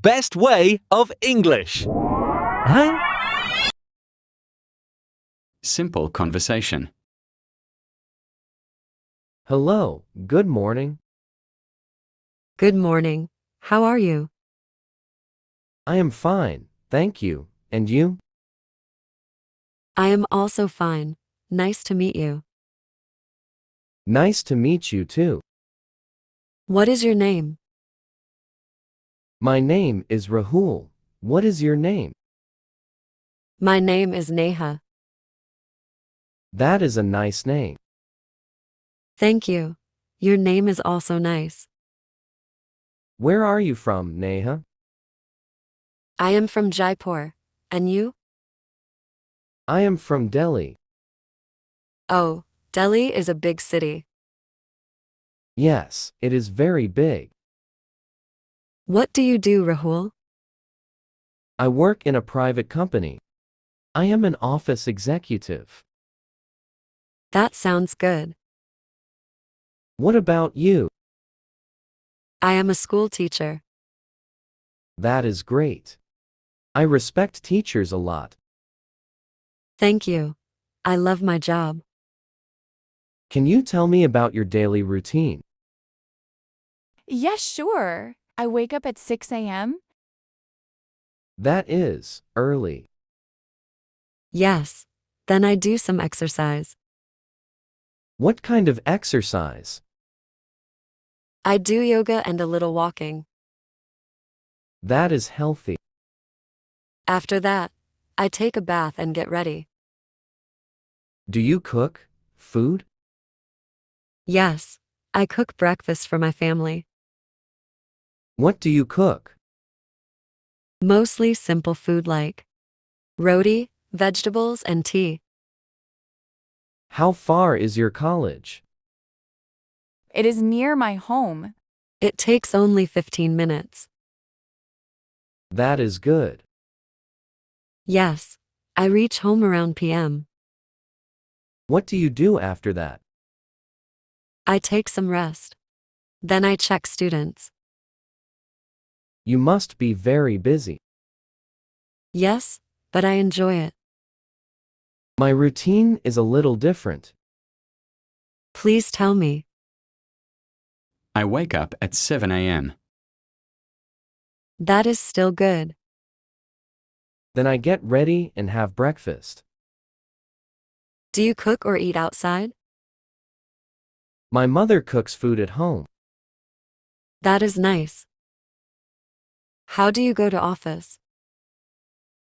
best way of English. Huh? Simple conversation. Hello, good morning. Good morning. How are you? I am fine, thank you. And you? I am also fine. Nice to meet you. Nice to meet you too. What is your name? My name is Rahul. What is your name? My name is Neha. That is a nice name. Thank you. Your name is also nice. Where are you from, Neha? I am from Jaipur. And you? I am from Delhi. Oh, Delhi is a big city. Yes, it is very big. What do you do, Rahul? I work in a private company. I am an office executive. That sounds good. What about you? I am a school teacher. That is great. I respect teachers a lot. Thank you. I love my job. Can you tell me about your daily routine? Yes, sure. I wake up at 6 a.m. That is early. Yes. Then I do some exercise. What kind of exercise? I do yoga and a little walking. That is healthy. After that, I take a bath and get ready. Do you cook food? Yes. I cook breakfast for my family. What do you cook? Mostly simple food like roti, vegetables, and tea. How far is your college? It is near my home. It takes only 15 minutes. That is good. Yes. I reach home around p.m. What do you do after that? I take some rest. Then I check students. You must be very busy. Yes, but I enjoy it. My routine is a little different. Please tell me. I wake up at 7 a.m. That is still good. Then I get ready and have breakfast. Do you cook or eat outside? My mother cooks food at home. That is nice. How do you go to office?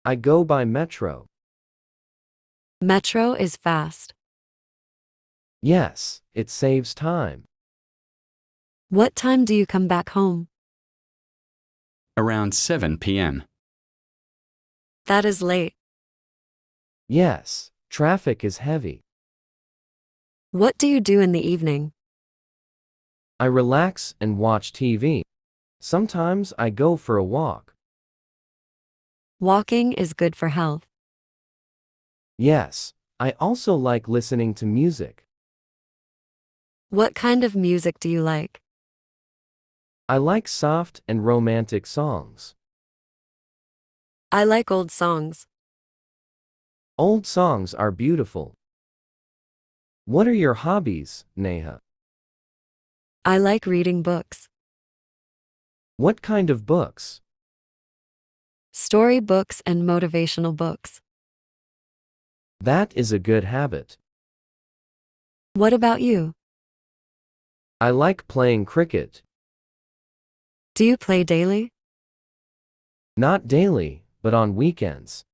I go by metro. Metro is fast. Yes, it saves time. What time do you come back home? Around 7 p.m. That is late. Yes, traffic is heavy. What do you do in the evening? I relax and watch TV. Sometimes I go for a walk. Walking is good for health. Yes, I also like listening to music. What kind of music do you like? I like soft and romantic songs. I like old songs. Old songs are beautiful. What are your hobbies, Neha? I like reading books. What kind of books? Story books and motivational books. That is a good habit. What about you? I like playing cricket. Do you play daily? Not daily, but on weekends.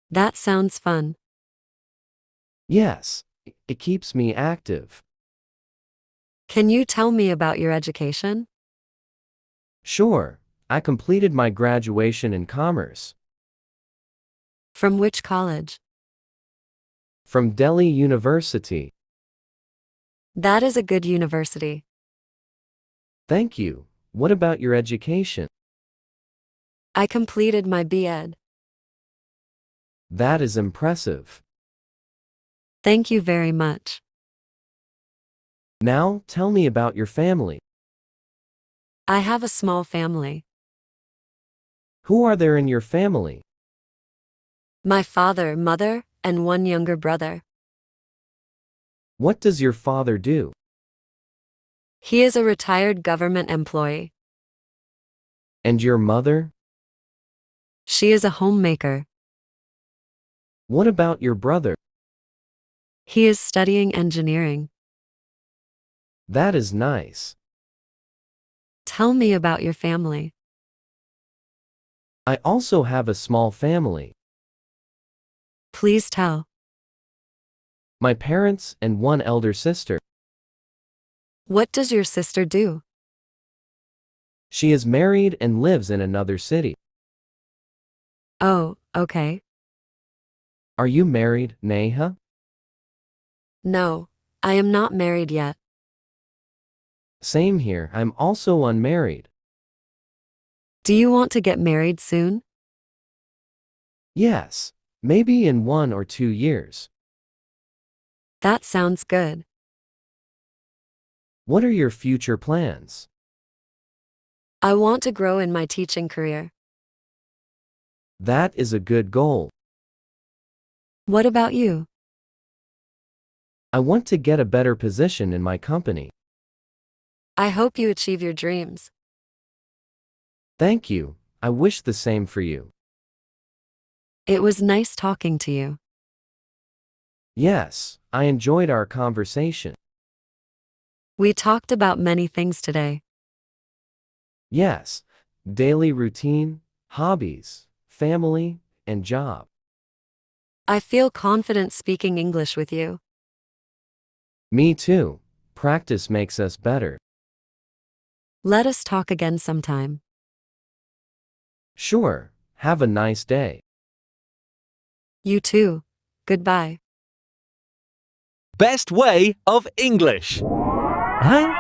That sounds fun. Yes, it keeps me active. Can you tell me about your education? Sure, I completed my graduation in commerce. From which college? From Delhi University. That is a good university. Thank you. What about your education? I completed my B.Ed. That is impressive. Thank you very much. Now, tell me about your family. I have a small family. Who are there in your family? My father, mother, and one younger brother. What does your father do? He is a retired government employee. And your mother? She is a homemaker. What about your brother? He is studying engineering. That is nice. Tell me about your family. I also have a small family. Please tell. My parents and one elder sister. What does your sister do? She is married and lives in another city. Oh, okay. Are you married, Neha? No, I am not married yet. Same here, I'm also unmarried. Do you want to get married soon? Yes, maybe in 1 or 2 years. That sounds good. What are your future plans? I want to grow in my teaching career. That is a good goal. What about you? I want to get a better position in my company. I hope you achieve your dreams. Thank you. I wish the same for you. It was nice talking to you. Yes, I enjoyed our conversation. We talked about many things today. Yes, daily routine, hobbies, family, and job. I feel confident speaking English with you. Me too. Practice makes us better. Let us talk again sometime. Sure. Have a nice day. You too. Goodbye. Best way of English. Huh?